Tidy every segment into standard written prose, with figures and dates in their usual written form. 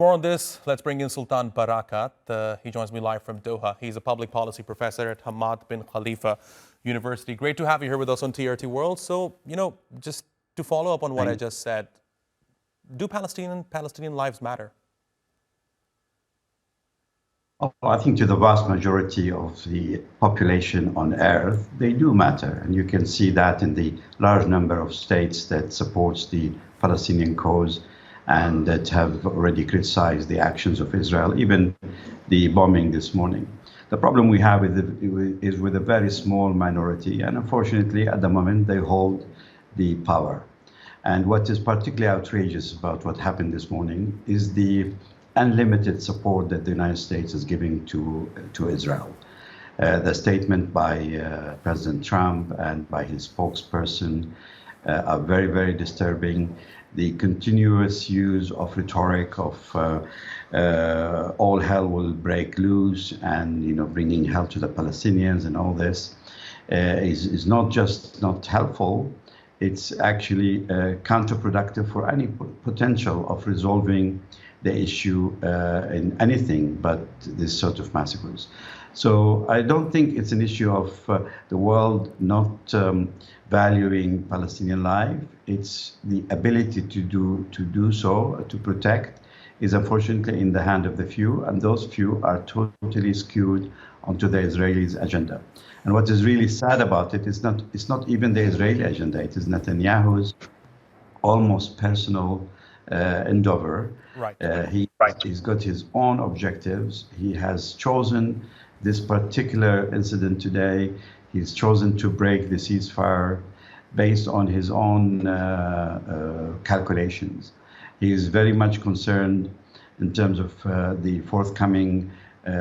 More on this, let's bring in Sultan Barakat. He joins me live from Doha. He's a public policy professor at Hamad bin Khalifa University. Great to have you here with us on TRT World. So, just to follow up on what I just said, do Palestinian lives matter? I think to the vast majority of the population on Earth, they do matter. And you can see that in the large number of states that supports the Palestinian cause and that have already criticized the actions of Israel, even the bombing this morning. The problem we have is with a very small minority, and unfortunately, at the moment, they hold the power. And what is particularly outrageous about what happened this morning is the unlimited support that the United States is giving to Israel. The statement by President Trump and by his spokesperson are very, very disturbing. The continuous use of rhetoric of all hell will break loose and bringing hell to the Palestinians and all this is not just not helpful, it's actually counterproductive for any potential of resolving the issue in anything but this sort of massacres. So I don't think it's an issue of the world not valuing Palestinian life. It's the ability to do so, to protect, is unfortunately in the hand of the few, and those few are totally skewed onto the Israelis' agenda. And what is really sad about it is it's not even the Israeli agenda. It is Netanyahu's almost personal endeavor. Right. He's got his own objectives. He has chosen this particular incident today. He's chosen to break the ceasefire based on his own calculations. He is very much concerned in terms of the forthcoming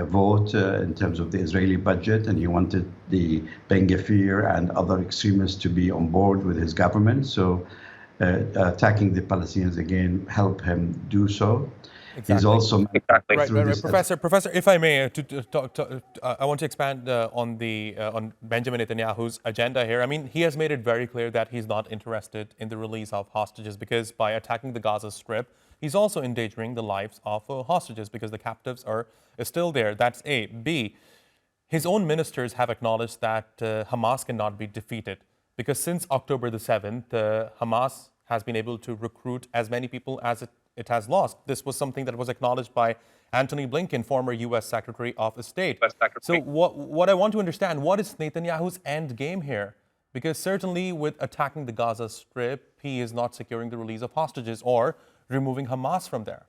vote in terms of the Israeli budget, and he wanted the Ben Gvir and other extremists to be on board with his government. So attacking the Palestinians again help him do so. Exactly. He's also Professor, if I may, I want to expand on Benjamin Netanyahu's agenda here. I mean, he has made it very clear that he's not interested in the release of hostages because by attacking the Gaza Strip, he's also endangering the lives of hostages because the captives are still there. That's A. B. His own ministers have acknowledged that Hamas cannot be defeated because since October the 7th, Hamas has been able to recruit as many people as it has lost. This was something that was acknowledged by Antony Blinken, former U.S. Secretary of State. So what I want to understand, what is Netanyahu's end game here? Because certainly with attacking the Gaza Strip, he is not securing the release of hostages or removing Hamas from there.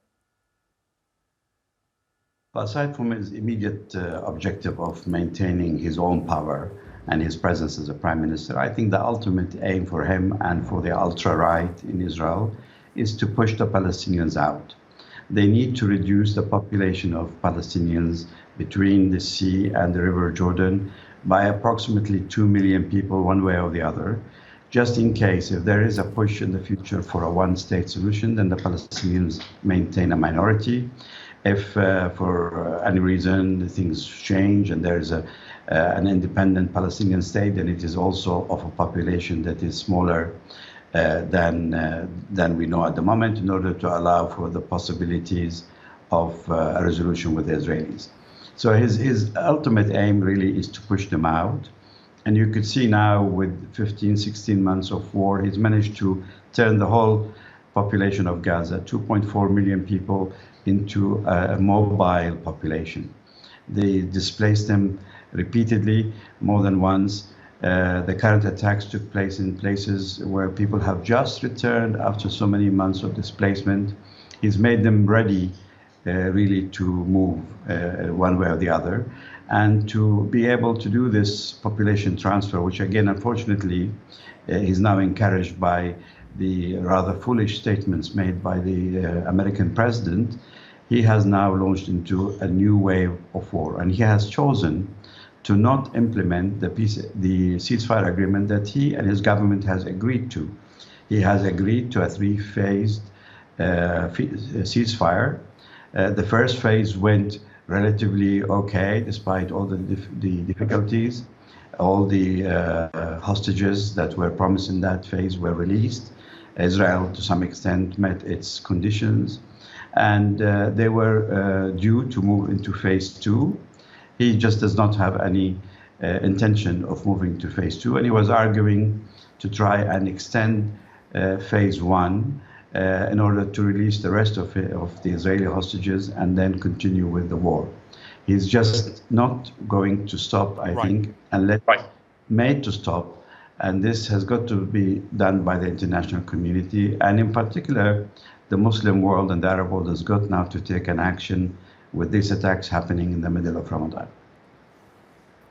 Aside from his immediate objective of maintaining his own power and his presence as a prime minister, I think the ultimate aim for him and for the ultra-right in Israel is to push the Palestinians out. They need to reduce the population of Palestinians between the sea and the River Jordan by approximately 2 million people one way or the other, just in case if there is a push in the future for a one-state solution, then the Palestinians maintain a minority. If for any reason things change and there is an independent Palestinian state, then it is also of a population that is smaller than we know at the moment, in order to allow for the possibilities of a resolution with the Israelis. So his ultimate aim really is to push them out. And you could see now with 15, 16 months of war, he's managed to turn the whole population of Gaza, 2.4 million people, into a mobile population. They displaced them repeatedly, more than once. The current attacks took place in places where people have just returned after so many months of displacement. He's made them ready really to move one way or the other, and to be able to do this population transfer, which again, unfortunately, is now encouraged by the rather foolish statements made by the American president. He has now launched into a new wave of war, and he has chosen to not implement the ceasefire agreement that he and his government has agreed to. He has agreed to a three-phased ceasefire. The first phase went relatively okay, despite all the difficulties. All the hostages that were promised in that phase were released. Israel, to some extent, met its conditions. and they were due to move into phase 2. He just does not have any intention of moving to phase 2, and he was arguing to try and extend phase 1 in order to release the rest of the Israeli hostages and then continue with the war. He's just not going to stop, I think, unless made to stop. And this has got to be done by the international community, and in particular, the Muslim world and the Arab world has got now to take an action with these attacks happening in the middle of Ramadan.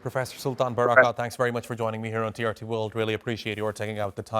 Professor Sultan Barakat, thanks very much for joining me here on TRT World. Really appreciate your taking out the time.